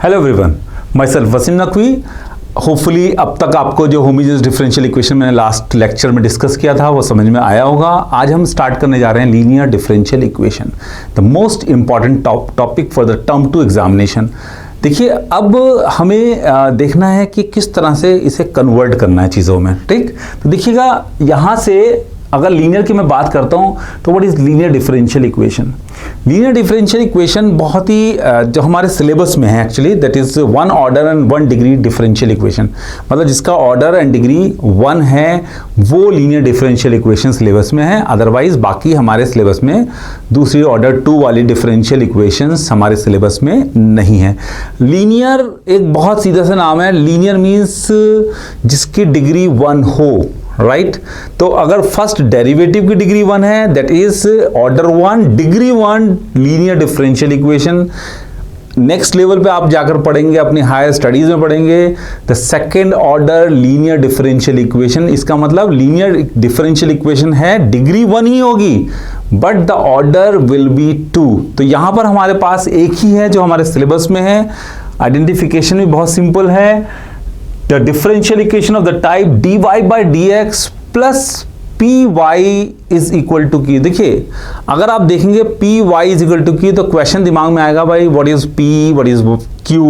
Hello everyone, myself Waseem Naqvi. Hopefully अब तक आपको जो होमोजेनियस डिफरेंशियल इक्वेशन मैंने लास्ट लेक्चर में डिस्कस किया था वो समझ में आया होगा। आज हम स्टार्ट करने जा रहे हैं linear differential equation, the most important topic for the term two examination. देखिए, अब हमें देखना है कि किस तरह से इसे कन्वर्ट करना है चीज़ों में। ठीक, तो देखिएगा यहाँ से अगर लीनियर की मैं बात करता हूँ तो what is linear differential equation. Linear differential equation बहुत ही जो हमारे सिलेबस में है actually, that is 1 order and 1 degree differential equation, मतलब जिसका ऑर्डर एंड डिग्री 1 है वो लीनियर डिफरेंशियल इक्वेशन सिलेबस में है। अदरवाइज बाकी हमारे सिलेबस में दूसरी ऑर्डर 2 वाली डिफरेंशियल इक्वेशंस हमारे सिलेबस में नहीं है। लीनियर एक बहुत सीधा सा नाम है। लीनियर मीन्स जिसकी डिग्री 1 हो, राइट तो अगर फर्स्ट डेरिवेटिव की डिग्री 1 है that is order 1 degree 1 linear differential equation. Next level पे आप जाकर पढ़ेंगे, अपनी हायर स्टडीज में पढ़ेंगे the second order linear differential equation. इसका मतलब लीनियर डिफरेंशियल इक्वेशन है डिग्री 1 ही होगी but the order will be 2। तो यहां पर हमारे पास एक ही है जो हमारे सिलेबस में है। आइडेंटिफिकेशन भी बहुत सिंपल है। The differential equation of the type dy by dx plus py is equal to q। देखिए, अगर आप देखेंगे py is equal to q तो क्वेश्चन दिमाग में आएगा भाई what is p, what is q।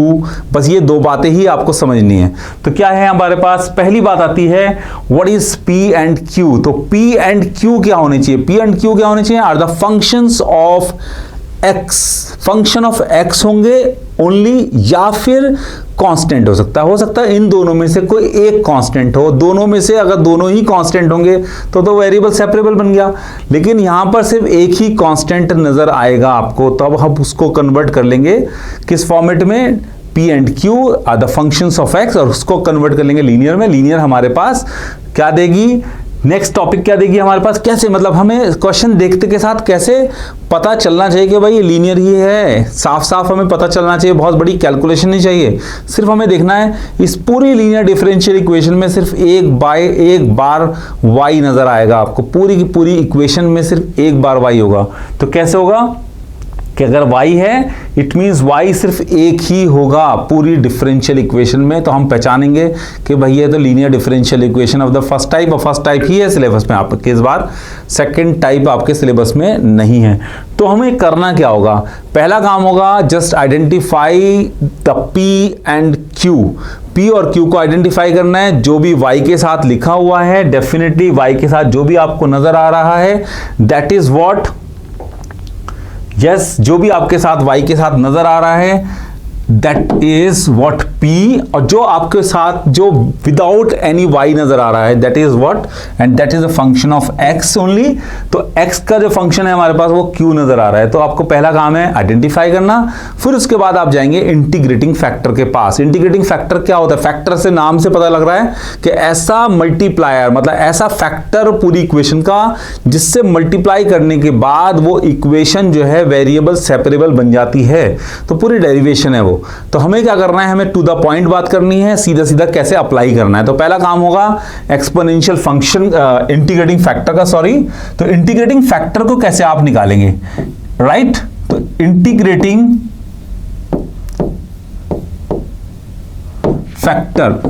बस ये दो बातें ही आपको समझनी है। तो क्या है हमारे पास, पहली बात आती है what is p and q। तो p and q क्या होने चाहिए, p and q क्या होने चाहिए, are the functions of x। Function of x होंगे ओनली, या फिर कांस्टेंट हो सकता है इन दोनों में से कोई एक कांस्टेंट हो। दोनों में से अगर दोनों ही कांस्टेंट होंगे तो वेरिएबल सेपरेबल बन गया, लेकिन यहां पर सिर्फ एक ही कांस्टेंट नजर आएगा आपको, तो अब हम उसको कन्वर्ट कर लेंगे किस फॉर्मेट में, p and q are the functions of x, और उसको कन्वर्ट कर लेंगे लीनियर में। लीनियर हमारे पास क्या देगी, नेक्स्ट टॉपिक क्या देगी हमारे पास, कैसे मतलब हमें क्वेश्चन देखते के साथ कैसे पता चलना चाहिए कि भाई ये लीनियर ही है। साफ साफ हमें पता चलना चाहिए, बहुत बड़ी कैलकुलेशन नहीं चाहिए। सिर्फ हमें देखना है इस पूरी लीनियर डिफरेंशियल इक्वेशन में सिर्फ एक बार y नजर आएगा आपको। पूरी की पूरी इक्वेशन में सिर्फ एक बार y होगा। तो कैसे होगा कि अगर y है इट मींस y सिर्फ एक ही होगा पूरी डिफरेंशियल इक्वेशन में, तो हम पहचानेंगे कि भाई ये तो linear differential equation of the first type, और फर्स्ट टाइप ही है सिलेबस में आपके, इस बार सेकंड टाइप आपके सिलेबस में नहीं है। तो हमें करना क्या होगा, पहला काम होगा just identify the p and q। p और q को आइडेंटिफाई करना है। जो भी y के साथ लिखा हुआ है, डेफिनेटली y के साथ जो भी आपको नजर आ रहा है दैट इज व्हाट, यस जो भी आपके साथ y के साथ नजर आ रहा है दैट इज व्हाट p, और जो आपके साथ जो विदाउट एनी y नजर आ रहा है that is what, and that is a function of x only. तो x का जो फंक्शन है हमारे पास वो q नजर आ रहा है। तो आपको पहला काम है आइडेंटिफाई करना, फिर उसके बाद आप जाएंगे इंटीग्रेटिंग फैक्टर के पास। इंटीग्रेटिंग फैक्टर क्या होता है, फैक्टर से नाम से पता लग रहा है कि ऐसा मल्टीप्लायर, मतलब ऐसा फैक्टर पूरी इक्वेशन का जिससे मल्टीप्लाई करने के बाद वो इक्वेशन जो है वेरिएबल सेपरेबल बन जाती है। तो पूरी डेरिवेशन है वो। तो हमें क्या करना है, हमें टू द पॉइंट बात करनी है, सीधा सीधा कैसे अप्लाई करना है। तो पहला काम होगा एक्सपोनेंशियल फंक्शन इंटीग्रेटिंग फैक्टर का, सॉरी, तो इंटीग्रेटिंग फैक्टर को कैसे आप निकालेंगे, राइट तो इंटीग्रेटिंग फैक्टर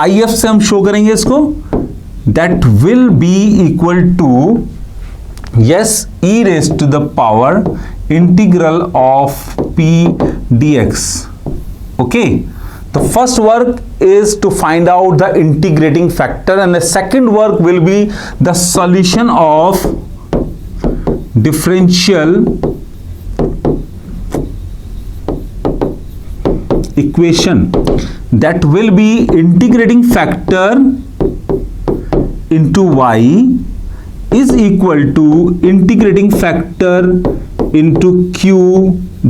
IF से हम शो करेंगे इसको, that will be equal to yes e raised to the power integral of p dx। okay, the first work is to find out the integrating factor and the second work will be the solution of differential equation, that will be integrating factor into y is equal to integrating factor into q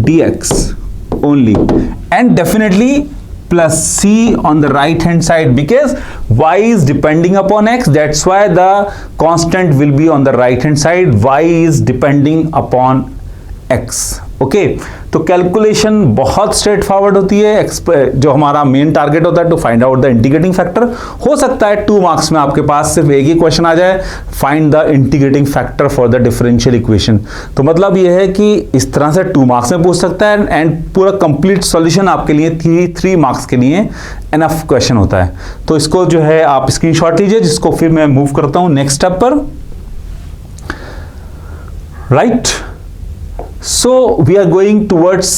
dx only, and definitely plus c on the right hand side because y is depending upon x, that's why the constant will be on the right hand side, y is depending upon x। Okay, तो calculation बहुत straightforward होती है। जो हमारा main target होता है to find out the integrating factor. हो सकता है 2 मार्क्स में आपके पास सिर्फ एक ही क्वेश्चन आ जाए, find the integrating factor for the differential equation. तो मतलब यह है कि इस तरह से 2 मार्क्स में पूछ सकता है एंड पूरा कंप्लीट सॉल्यूशन आपके लिए 3 मार्क्स के लिए एनफ क्वेश्चन होता है। तो इसको जो है आप स्क्रीनशॉट लीजिए, जिसको फिर मैं मूव करता हूं नेक्स्ट स्टेप पर। Right, so we are going towards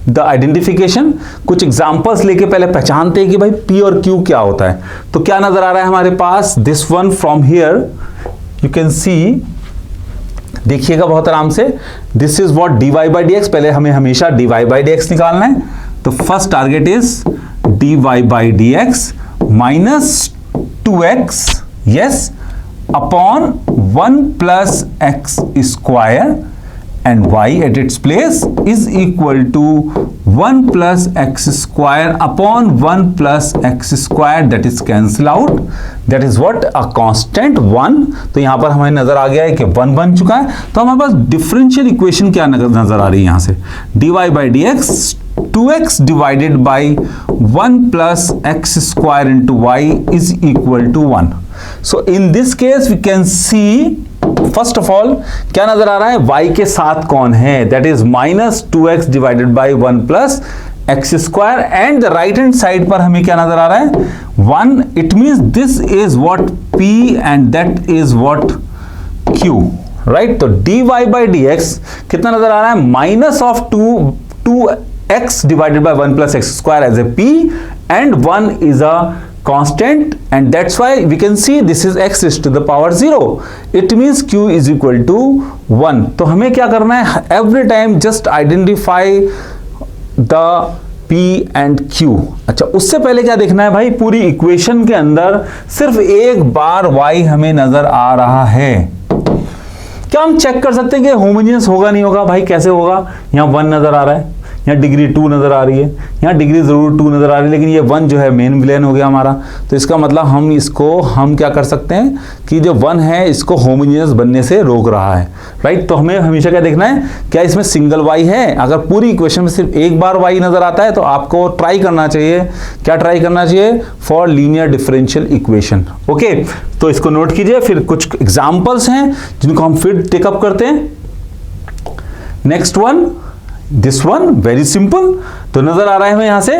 the identification. कुछ एग्जांपल्स लेके पहले पहचानते हैं कि भाई P और Q क्या होता है। तो क्या नजर आ रहा है हमारे पास, this one from here you can see, देखिएगा बहुत आराम से, this is what dy by dx। पहले हमें हमेशा dy बाई dx निकालना है। तो first target is dy by dx minus 2x, yes, upon 1 plus x square and y at its place is equal to 1 plus x square upon 1 plus x square, that is cancel out, that is what a constant 1। तो यहां पर हमें नजर आ गया है कि 1 बन चुका है। तो हमारे पास डिफरेंशियल इक्वेशन क्या नजर आ रही है यहां से, dy by dx 2x divided by 1 plus x square into y is equal to 1। so in this case we can see first of all क्या नजर आ रहा है, y के साथ कौन है, that is minus 2x divided by 1 plus x square, and the right hand side पर हमें क्या नजर आ रहा है 1। It means this is what p and that is what q, right. तो dy बाई dx कितना नजर आ रहा है, minus of 2x divided by 1 plus x square as a p and 1 is a constant, and that's why we can see this is x raised to the power 0. It means q is equal to 1। तो हमें क्या करना है, every time just identify the p and q। अच्छा, उससे पहले क्या देखना है भाई, पूरी इक्वेशन के अंदर सिर्फ एक बार y हमें नजर आ रहा है। क्या हम चेक कर सकते हैं कि होमोजेनियस होगा नहीं होगा, भाई कैसे होगा, यहाँ 1 नजर आ रहा है, यहाँ डिग्री 2 नजर आ रही है, यहाँ डिग्री जरूर 2 नजर आ रही है, लेकिन ये 1 जो है मेन विलेन हो गया हमारा। तो इसका मतलब हम क्या कर सकते हैं कि जो 1 है इसको होमोजेनियस बनने से रोक रहा है, राइट। तो हमें हमेशा क्या देखना है, क्या इसमें सिंगल y है। अगर पूरी इक्वेशन में सिर्फ एक बार y नजर आता है तो आपको ट्राई करना चाहिए, क्या ट्राई करना चाहिए, for linear differential equation. Okay, तो इसको नोट कीजिए। फिर कुछ एग्जाम्पल्स हैं जिनको हम फिर टेकअप करते हैं। Next one, this one very simple. तो नजर आ रहा है हमें यहां से,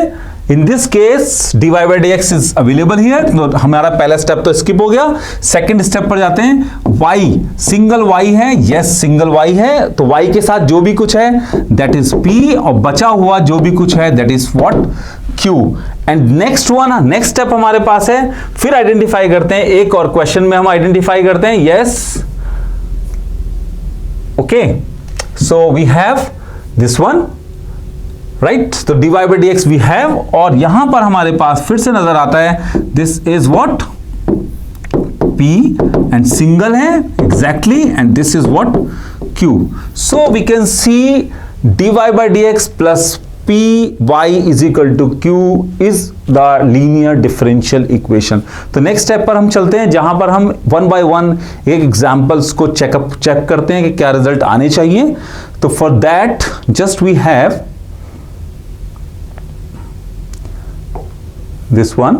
इन this case dy by dx is available here. तो हमारा पहला स्टेप तो स्किप हो गया। सेकंड स्टेप पर जाते हैं, y सिंगल y है, यस सिंगल y है। तो y के साथ जो भी कुछ है दैट इज p, और बचा हुआ जो भी कुछ है that is what q। And next one, next step हमारे पास है, फिर आइडेंटिफाई करते हैं, एक और क्वेश्चन में हम आइडेंटिफाई करते हैं, yes okay. So we have this one, right. तो dy by dx we have, और यहां पर हमारे पास फिर से नजर आता है this is what p and single है exactly, and this is what q। So we can see dy by dx plus py is equal to q is the linear differential equation. तो नेक्स्ट स्टेप पर हम चलते हैं, जहां पर हम 1 by 1 एक एग्जांपल्स को चेक करते हैं कि क्या रिजल्ट आने चाहिए। तो for that just we have this one,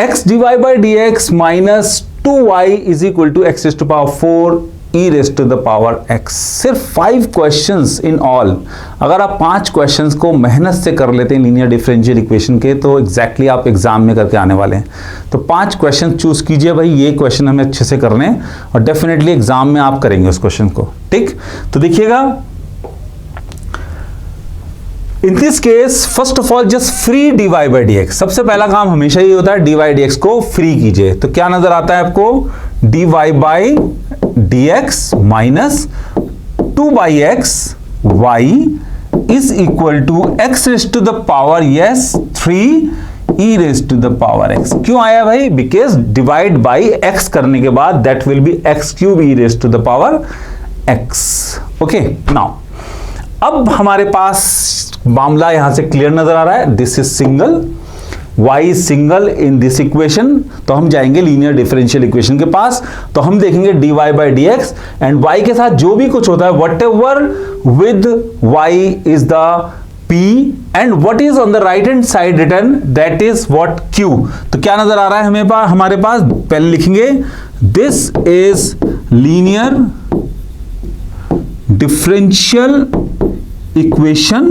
x dy by dx minus 2y is equal to x raised to power 4 e raised to the power x। सिर्फ 5 क्वेश्चंस इन ऑल। अगर आप 5 क्वेश्चंस को मेहनत से कर लेते हैं लीनियर डिफरेंशियल इक्वेशन के, तो एग्जैक्टली आप एग्जाम में करके आने वाले हैं। तो 5 क्वेश्चन चूज कीजिए भाई, ये क्वेश्चन हमें अच्छे से करने हैं और डेफिनेटली एग्जाम में आप करेंगे उस क्वेश्चन को, ठीक। तो देखिएगा, इन this case first of all just free dy by dx। सबसे पहला काम हमेशा ये होता है, dy dx को फ्री कीजिए। तो क्या नजर आता है आपको, dy by dx minus 2 by x y is equal to x raised to the power, yes 3 e raised to the power x। क्यों आया भाई, बिकॉज डिवाइड बाई x करने के बाद that will B x cube e raised to the power x। Okay, now अब हमारे पास मामला यहां से क्लियर नजर आ रहा है, this is single, y is single in this equation, तो हम जाएंगे लीनियर डिफरेंशियल इक्वेशन के पास, तो हम देखेंगे dy by dx and y के साथ जो भी कुछ होता है whatever with y is the p and what is on the right hand side written that is what q। तो क्या नजर आ रहा है हमारे पास पहले लिखेंगे this is linear differential equation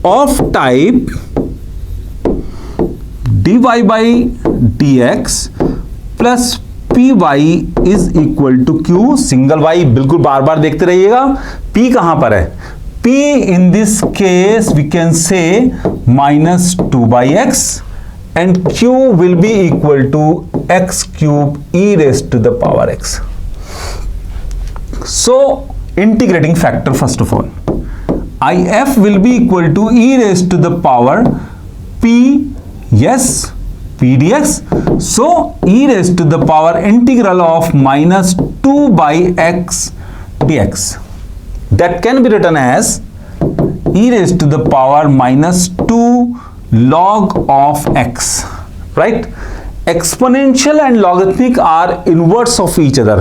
of type dy by dx plus py is equal to q। Single y बिल्कुल बार बार देखते रहिएगा, p कहां पर है, p in this case we can say minus 2 by x and q will be equal to x cube e raised to the power x। So integrating factor first of all, if will be equal to e raised to the power p, yes, p dx, so e raised to the power integral of minus 2 by x dx, that can be written as e raised to the power minus 2 log of x, right? Exponential and logarithmic are inverse of each other।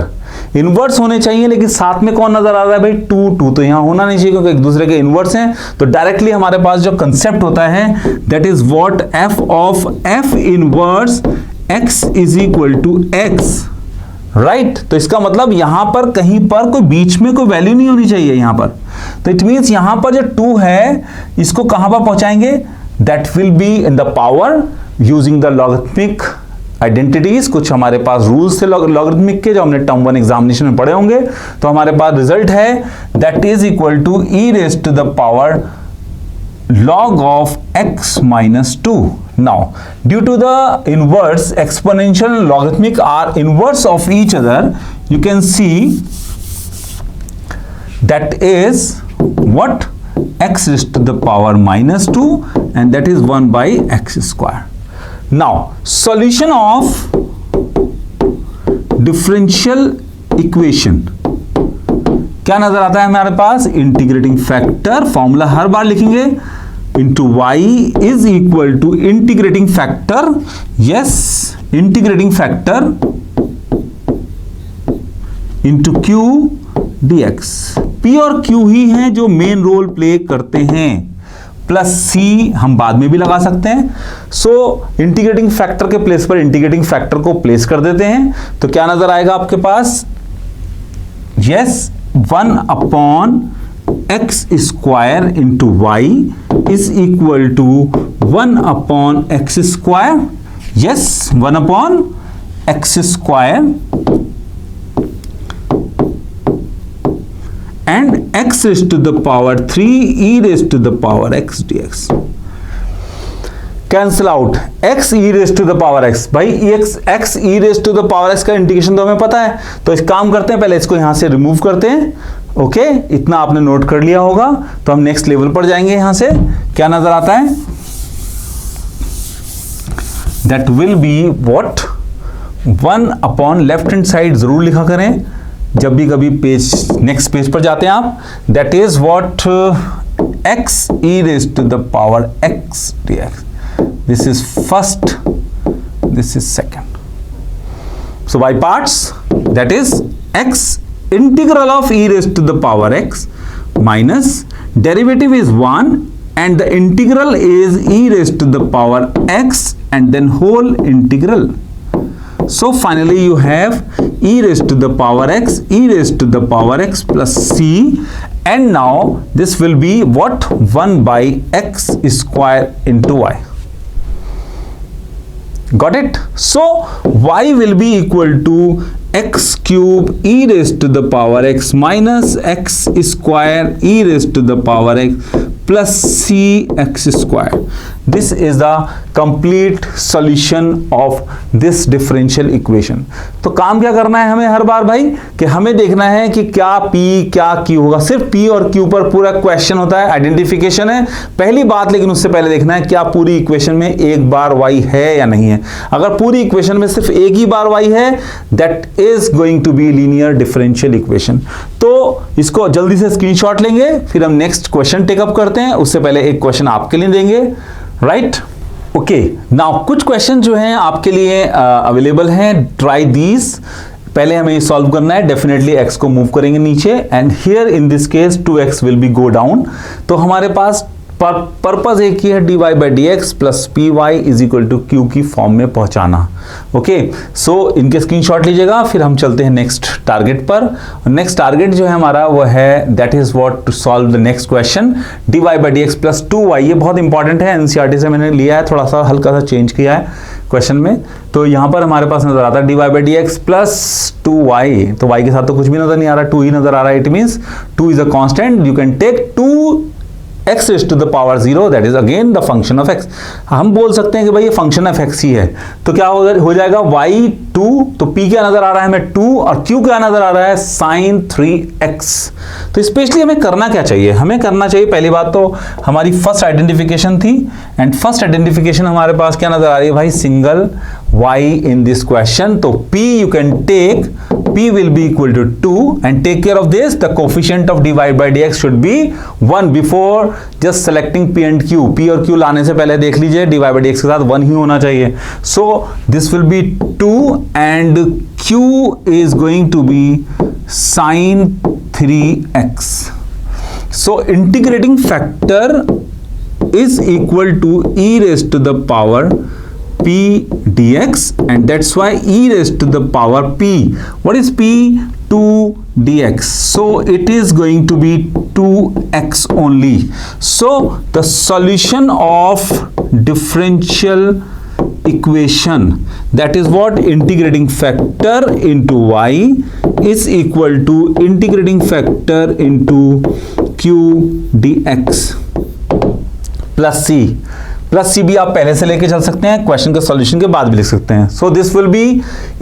Inverse होने चाहिए, लेकिन साथ में कौन नजर आ रहा है भाई, 2 तो यहां होना नहीं चाहिए क्योंकि एक दूसरे के इनवर्स हैं। तो डायरेक्टली हमारे पास जो कंसेप्ट होता है that is what f of f inverse x is equal to x, right. तो इसका मतलब यहां पर कहीं पर कोई बीच में कोई वैल्यू नहीं होनी चाहिए यहां पर। तो इट मींस यहां पर जो 2 है इसको कहां पर पहुंचाएंगे, that will be in the power using the logarithmic identities. कुछ हमारे पास रूल्स थे लॉगरिथमिक के जो हमने टर्म 1 एग्जामिनेशन में पढ़े होंगे। तो हमारे पास रिजल्ट है that is equal to e raise to the power log of x minus 2। Now due to the inverse, exponential and logarithmic are inverse of each other, you can see that is what x raised to the power minus 2 and that is 1 by x square। Now solution of differential equation क्या नजर आता है हमारे पास, integrating factor formula हर बार लिखेंगे into y is equal to integrating factor, yes, integrating factor into q dx। p और q ही हैं जो मेन रोल प्ले करते हैं, प्लस c हम बाद में भी लगा सकते हैं। सो इंटीग्रेटिंग फैक्टर के प्लेस पर इंटीग्रेटिंग फैक्टर को प्लेस कर देते हैं, तो क्या नजर आएगा आपके पास, yes, 1 upon x square into y is equal to 1 upon x square, yes, 1 upon x square and x raised to the power 3 e raised to the power x dx। Cancel out x e raised to the power x, भाई x e raised to the power x का integration तो हमें पता है, तो इस काम करते हैं, पहले इसको यहां से रिमूव करते हैं। ओके, इतना आपने नोट कर लिया होगा, तो हम नेक्स्ट लेवल पर जाएंगे। यहां से क्या नजर आता है, that will be what 1 upon left hand side जरूर लिखा करें जब भी कभी पेज नेक्स्ट पेज पर जाते हैं आप, that is what x e raised to the power x dx। This is first, this is second. So by parts, that is x integral of e raised to the power x minus derivative is 1 and the integral is e raised to the power x and then whole integral। So finally you have e raised to the power x, e raised to the power x plus c, and now this will be what, 1 by x square into y। Got it? So y will be equal to x cube e raised to the power x minus x square e raised to the power x plus c x square। This is the complete solution of this differential equation। तो काम क्या करना है हमें हर बार भाई, कि हमें देखना है कि क्या p क्या q होगा। सिर्फ p और q पर पूरा क्वेश्चन होता है, आइडेंटिफिकेशन है पहली बात, लेकिन उससे पहले देखना है क्या पूरी इक्वेशन में एक बार y है या नहीं है। अगर पूरी इक्वेशन में सिर्फ एक ही बार y है, that is going to be linear differential equation. तो इसको जल्दी से स्क्रीनशॉट लेंगे, फिर हम नेक्स्ट क्वेश्चन टेकअप करते हैं। उससे पहले एक क्वेश्चन आपके लिए देंगे, राइट। ओके, नाउ कुछ क्वेश्चन जो हैं आपके लिए अवेलेबल हैं, ट्राई दीज। पहले हमें सॉल्व करना है, डेफिनेटली x को मूव करेंगे नीचे, and here in this case 2x will be go down. तो हमारे पास पर्पस एक ही है, dy by d x plus p y is equal to q की फॉर्म में पहुंचाना। ओके, सो इनके स्क्रीनशॉट लीजिएगा, फिर हम चलते हैं नेक्स्ट टारगेट पर। नेक्स्ट टारगेट जो है हमारा वो है that is what to solve the next question, dy by d x plus 2y। ये बहुत इंपॉर्टेंट है, एनसीईआरटी से मैंने लिया है, थोड़ा सा हल्का सा चेंज किया है क्वेश्चन में। तो यहां पर हमारे पास नजर आता है dy by d x plus 2y, तो y के साथ तो कुछ भी नजर नहीं आ रहा, 2 ही नजर आ रहा है। It means 2 is a constant, you can take 2x raised to the power 0, that is again the function of x। हम बोल सकते हैं कि भाई ये फंक्शन ऑफ x ही है, तो क्या हो जाएगा y2, तो p क्या नजर आ रहा है हमें 2, और q क्या नजर आ रहा है sin 3x। तो स्पेशली हमें करना क्या चाहिए, हमें करना चाहिए पहली बात तो हमारी फर्स्ट आइडेंटिफिकेशन थी, एंड फर्स्ट आइडेंटिफिकेशन हमारे पास क्या नजर आ रही है भाई, single y in this question। तो p you can take, p will be equal to 2, and take care of this, the coefficient of dy by dx should be 1 before just selecting p and q। p और q लाने से पहले देख लीजिए dy by dx के साथ 1 ही होना चाहिए। so this will be 2 and q is going to be sin 3x। so integrating factor is equal to e raised to the power p dx, and that's why e raised to the power p, what is p, 2 dx, so it is going to be 2x only। so the solution of differential equation, that is what integrating factor into y is equal to integrating factor into q dx plus c। Plus c भी आप पहले से लेके चल सकते हैं, question के solution के बाद भी लिख सकते हैं। So this will be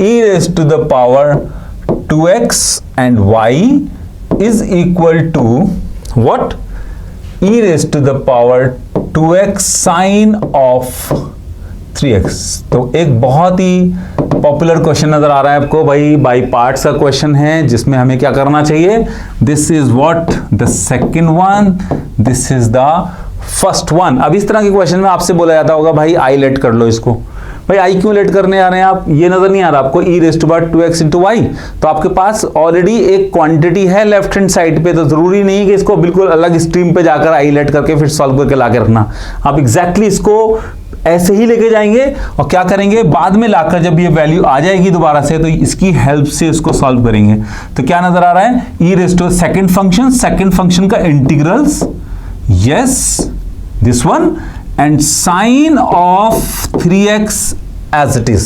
e raise to the power 2x and y is equal to what, e raise to the power 2x sine of 3x। तो एक बहुत ही पॉपुलर क्वेश्चन नजर आ रहा है आपको भाई, बाई पार्ट्स का क्वेश्चन है, जिसमें हमें क्या करना चाहिए, this is what the second one, this is the first one. अब इस तरह के क्वेश्चन में आपसे बोला जाता होगा भाई आई लेट कर लो इसको, भाई आई क्यों लेट करने आ रहे हैं आप, ये नजर नहीं आ रहा आपको, e raise to power 2x into y. तो आपके पास ऑलरेडी एक क्वांटिटी है लेफ्ट हैंड साइड पे, तो जरूरी नहीं कि इसको बिल्कुल अलग स्ट्रीम पे जाकर आई लेट करके फिर सॉल्व करके ला के रखना। आप एग्जैक्टली इसको ऐसे ही लेके जाएंगे और क्या करेंगे, बाद में लाकर जब ये वैल्यू आ जाएगी दोबारा से, तो इसकी हेल्प से इसको सॉल्व करेंगे। तो क्या नजर आ रहा है, ई रेज टू सेकंड फंक्शन का integrals, yes this one, and sine of 3x as it is,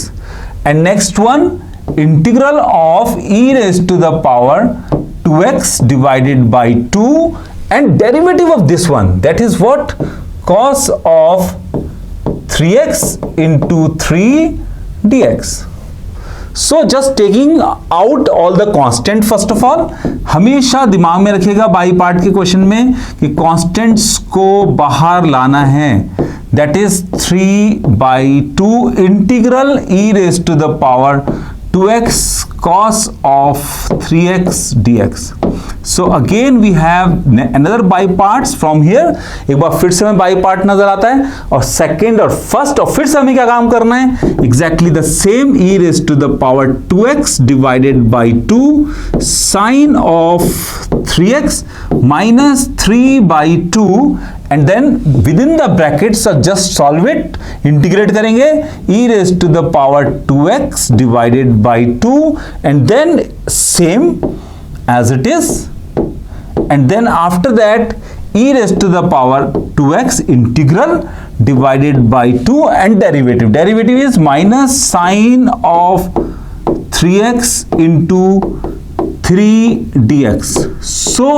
and next one integral of e raised to the power 2x divided by 2, and derivative of this one, that is what, cos of 3x into 3 dx। so just taking out all the constant first of all, हमेशा दिमाग में रखिएगा by part के question में कि constants को बाहर लाना है, that is 3/2 integral e raise to the power 2x cos of 3x dx। so again we have another by parts from here। एक बार फिर से हमें बाई पार्ट नजर आता है, और सेकेंड और फर्स्ट, और फिर से हमें क्या काम करना है, exactly the same, e raise to the power 2x divided by 2 sine of 3x minus 3/2, and then within the brackets just solve it, integrate करेंगे, e raised to the power 2x divided by 2, and then same as it is, and then after that e raised to the power 2x integral divided by 2, and derivative is minus sine of 3x into 3 dx। so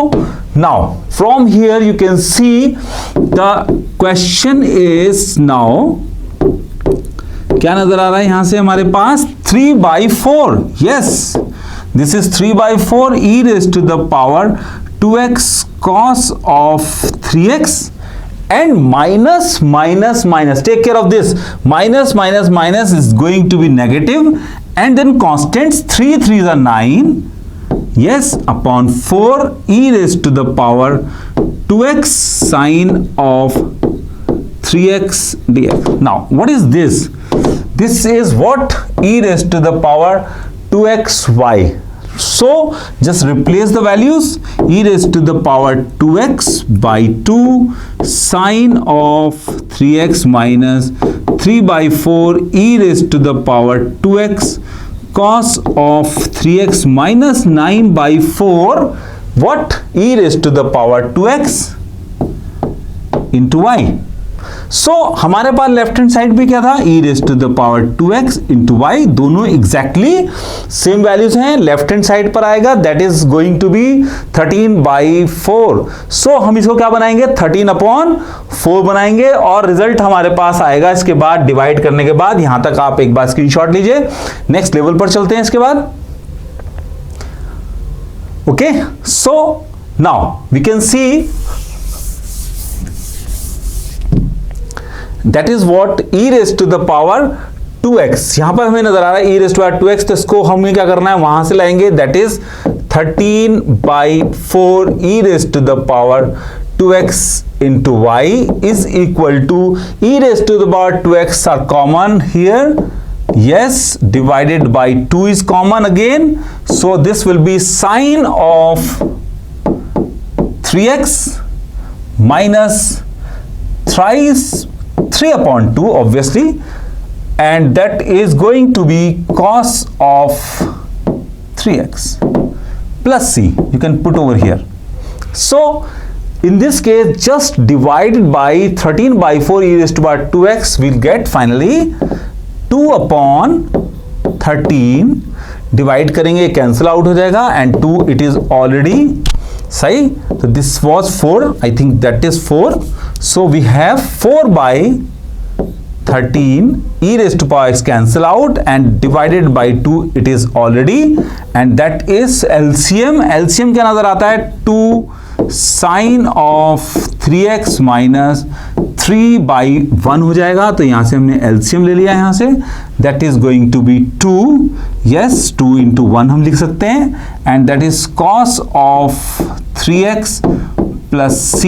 now from here you can see the question is now क्या नजर आ रहा है यहां से हमारे पास 3/4, yes this is 3/4 e raised to the power 2x cos of 3x, and minus, take care of this, minus is going to be negative, and then constants 3 3s are 9, yes, upon 4 e raised to the power 2x sine of 3x dx. Now what is this? This is what? E raised to the power 2xy. So just replace the values. E raised to the power 2x by 2 sine of 3x minus 3 by 4 e raised to the power 2x cos of 3x minus 9 by 4 what? E raised to the power 2x into y. So हमारे पास left hand side पे क्या था? e raised to the power 2x into y. दोनों exactly same values हैं. Left hand side पर आएगा that is going to be 13 by 4. So हम इसको क्या बनाएंगे? 13/4 बनाएंगे और रिजल्ट हमारे पास आएगा इसके बाद डिवाइड करने के बाद. यहां तक आप एक बार स्क्रीनशॉट लीजिए. नेक्स्ट लेवल पर चलते हैं इसके बाद. Okay, so now we can see that is what e raised to the power 2x. यहां पर हमें नजर आ रहा है e raised to power 2x, तो इसको हमें क्या करना है? वहां से लाएंगे. That is 13 by 4 e raised to the power 2x into y is equal to e raised to the power 2x are common here. Yes, divided by 2 is common again. So this will be sine of 3x minus thrice 3/2 obviously, and that is going to be cos of 3x plus c. You can put over here. So in this case just divided by 13 by 4 e raised to power 2x, we'll get finally 2/13. Divide करेंगे cancel out हो जाएगा and 2 it is already सही. तो this was 4, I think that is 4. So we have 4 by 13 e raised to power x cancel out and divided by 2 it is already, and that is LCM. LCM क्या नजर आता है? 2 sine of 3x minus 3 by 1 हो जाएगा. तो यहां से हमने LCM ले लिया यहां से. That is going to be 2. Yes, 2 into 1 हम लिख सकते हैं, and that is cos of 3x plus c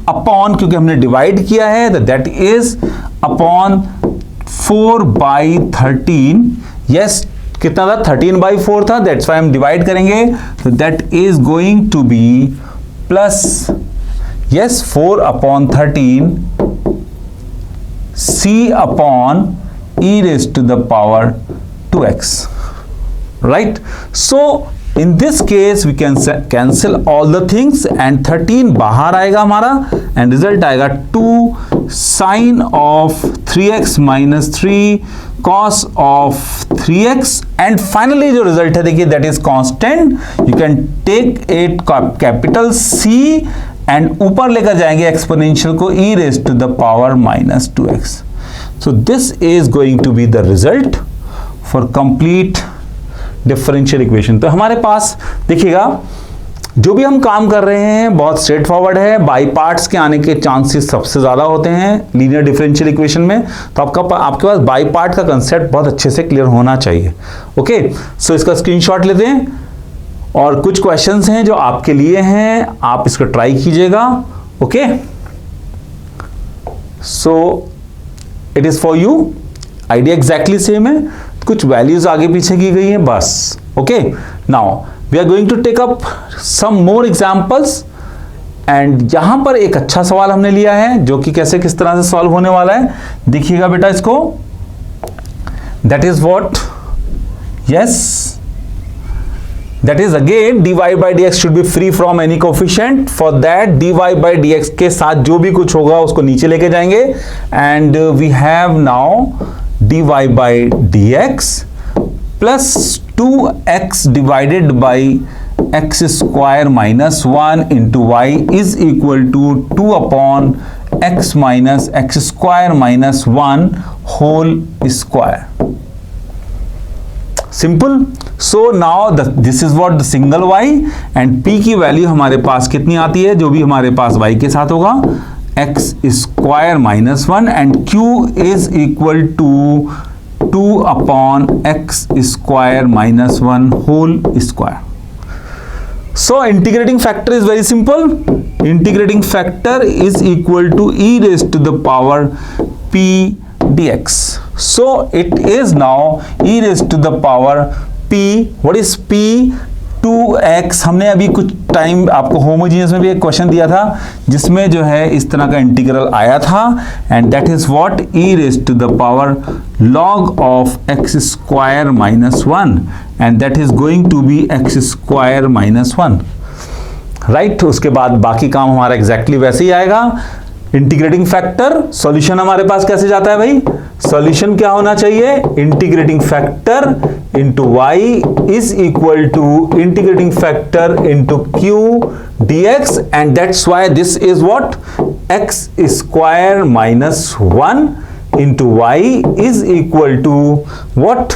upon, क्योंकि हमने डिवाइड किया है तो that is upon 4 by 13. Yes, कितना था? 13 by 4 था. दैट्स व्हाई हम डिवाइड करेंगे. तो that is going to be plus, yes, 4/13 c upon e raised to the power 2x. Right? So in this case we can cancel all the things and 13 बाहर आएगा हमारा and result आएगा 2 sine of 3x minus 3 cos of 3x, and finally जो result है देखिए that is constant. You can take it capital C and ऊपर लेकर जाएंगे exponential को e raised to the power minus 2x. So this is going to be the result for complete differential equation. तो हमारे पास देखिएगा जो भी हम काम कर रहे हैं बहुत स्ट्रेट फॉरवर्ड है. बाई पार्ट्स के आने के चांसेस सबसे ज़्यादा होते हैं लीनियर डिफरेंशियल इक्वेशन में. तो आपके पास बाई पार्ट का कंसेप्ट बहुत अच्छे से क्लियर होना चाहिए. ओके, सो इसका स्क्रीनशॉट लेते हैं और कुछ क्वेश्चंस हैं जो आपके लिए हैं, आप इसको ट्राई कीजिएगा. Okay, so it is for you. Idea exactly same है, कुछ वैल्यूज आगे पीछे की गई हैं बस. Okay, now we are going to take up some more examples, and यहां पर एक अच्छा सवाल हमने लिया है जो कि कैसे किस तरह से सॉल्व होने वाला है. देखिएगा बेटा इसको. That is what, yes, that is again dy by dx should be free from any coefficient. For that dy by dx के साथ जो भी कुछ होगा उसको नीचे लेके जाएंगे, and we have now dy by dx plus 2x divided by x square minus 1 into y is equal to 2/x minus x square minus 1 whole square. Simple. So now this is what the single y, and p की value हमारे पास कितनी आती है? जो भी हमारे पास y के साथ होगा x square minus 1, and q is equal to 2/x square minus 1 whole square. So integrating factor is very simple. Integrating factor is equal to e raised to the power p dx. So it is now e raised to the power p. What is p? 2x. हमने अभी कुछ time आपको homogeneous में भी एक question दिया था जिसमें जो है इस तरह का इंटीग्रल आया था, and that is what e raise to the power log of x square minus 1, and that is going to be x square minus 1, right. उसके बाद बाकी काम हमारा एग्जैक्टली वैसे ही आएगा। इंटीग्रेटिंग फैक्टर, सॉल्यूशन हमारे पास कैसे जाता है भाई? सॉल्यूशन क्या होना चाहिए? Integrating factor into y is equal to integrating factor into q dx, and that's why this is what x square minus 1 into y is equal to what?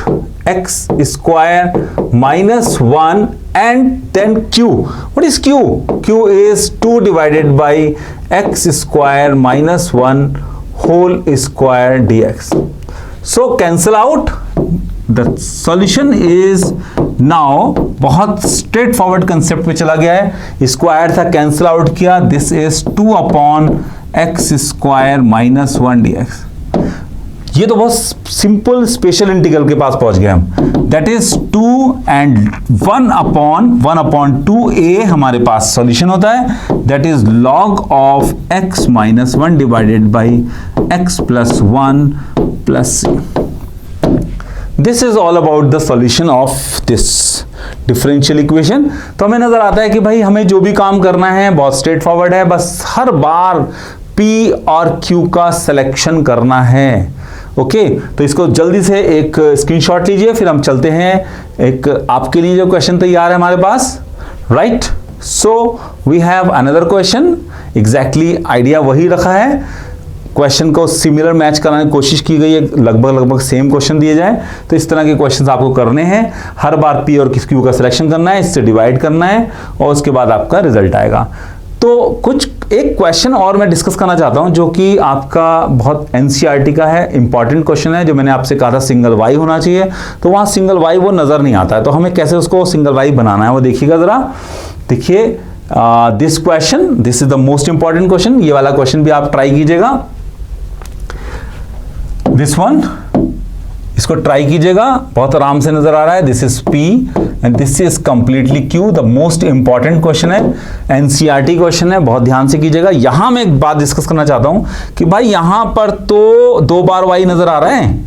X square minus 1, and then q. What is q? Q is 2 divided by x square minus 1 whole square dx. So cancel out. The solution is now बहुत straight forward concept पे चला गया है। Square था, cancel out किया, this is 2 upon x square minus 1 dx। ये तो बहुत सिंपल स्पेशल इंटीग्रल के पास पहुंच गए हम। That is 2 and 1 upon 2a हमारे पास सॉल्यूशन होता है। That is log of x minus 1 divided by x plus 1 plus c। This is all about the solution of this differential equation. तो हमें नजर आता है कि भाई हमें जो भी काम करना है बहुत स्ट्रेट फॉरवर्ड है, बस हर बार p और q का सिलेक्शन करना है। ओके, तो इसको जल्दी से एक स्क्रीनशॉट लीजिए, फिर हम चलते हैं एक आपके लिए जो क्वेश्चन तैयार है हमारे पास, right. So we have another question, exactly idea वही रखा है, क्वेश्चन को सिमिलर मैच कराने की कोशिश की गई है, लगभग सेम क्वेश्चन दिए जाए। तो इस तरह के क्वेश्चंस आपको करने हैं, हर बार p और क्यू का सिलेक्शन करना है, इससे डिवाइड करना है और उसके बाद आपका रिजल्ट आएगा। तो कुछ एक क्वेश्चन और मैं डिस्कस करना चाहता हूं जो कि आपका बहुत एनसीईआरटी का है, इंपॉर्टेंट क्वेश्चन है, जो मैंने आपसे कहा था सिंगल वाई होना चाहिए, तो वहां सिंगल वाई वो नजर नहीं आता है, तो हमें कैसे उसको सिंगल वाई बनाना है वो देखिएगा जरा। देखिए this question, this is the most important question, ये वाला क्वेश्चन भी आप ट्राई कीजिएगा, दिस वन, इसको ट्राई कीजिएगा, बहुत आराम से नजर आ रहा है। This is P and this is completely Q। The most important question है, एनसीईआरटी क्वेश्चन है, बहुत ध्यान से कीजिएगा। यहां मैं एक बात डिस्कस करना चाहता हूं कि भाई यहां पर तो 2 बार y नजर आ रहा है,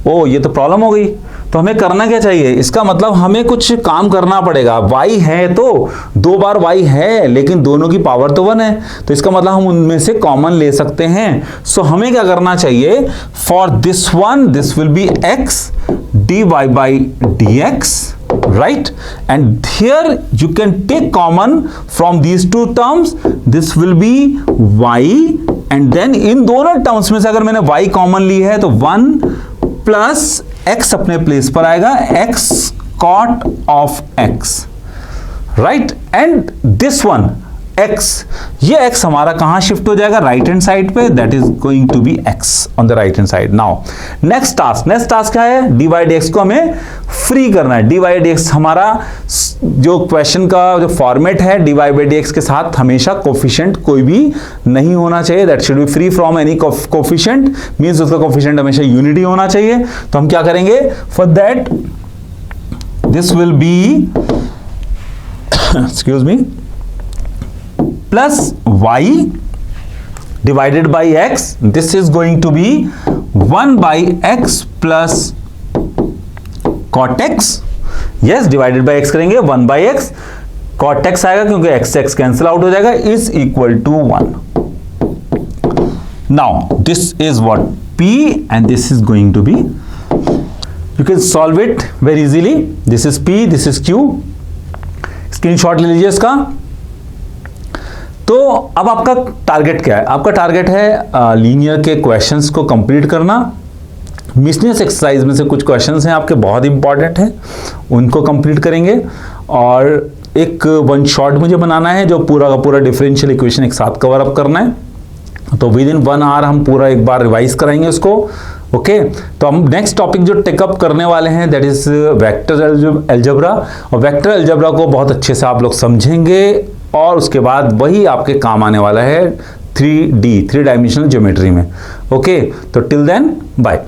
ओ ये तो प्रॉब्लम हो गई। तो हमें करना क्या चाहिए? इसका मतलब हमें कुछ काम करना पड़ेगा। y है तो 2 बार y है, लेकिन दोनों की पावर तो 1 है, तो इसका मतलब हम उनमें से कॉमन ले सकते हैं। सो हमें क्या करना चाहिए? For this one this will B x dy by dx, right? And here you can take common from these two terms, this will be y, and then इन दोनों टर्म्स में से अगर मैंने y कॉमन ली है तो 1 प्लस x अपने place पर आएगा, x cot of x, right. And this one x, ये x हमारा कहां शिफ्ट हो जाएगा? राइट हैंड साइड पे, that is going to be x on the right hand side. Now next task क्या है? dy dx को हमें फ्री करना है। dy dx हमारा जो क्वेश्चन का जो फॉर्मेट है, dy dx के साथ हमेशा कोफिशिएंट कोई भी नहीं होना चाहिए, that should be free from any coefficient, means उसका कोफिशिएंट हमेशा यूनिटी होना चाहिए। तो हम क्या करेंगे? For that this will B excuse me plus y divided by x, this is going to be 1 by x plus cot x, yes divided by x करेंगे 1 by x, cot x आएगा क्योंकि x x cancel out हो जाएगा, is equal to 1. Now this is what p and this is going to be, you can solve it very easily, this is p, this is q, screenshot ले लीजिए इसका। तो अब आपका target क्या है? आपका टारगेट है लीनियर के क्वेश्चंस को कंप्लीट करना। मिसनेस एक्सरसाइज में से कुछ क्वेश्चंस हैं आपके बहुत इंपॉर्टेंट हैं, उनको कंप्लीट करेंगे, और एक वन शॉट मुझे बनाना है जो पूरा का पूरा डिफरेंशियल इक्वेशन एक साथ कवर अप करना है। तो विद इन 1 आवर हम पूरा एक बार रिवाइज कराएंगे उसको। ओके, तो हम नेक्स्ट टॉपिक जो टेकअप करने वाले हैं दैट इज वेक्टर अलजेब्रा, और वेक्टर अलजेब्रा को बहुत अच्छे से आप लोग समझेंगे और उसके बाद वही आपके काम आने वाला है 3 डायमेंशनल ज्योमेट्री में। ओके, तो टिल देन बाय।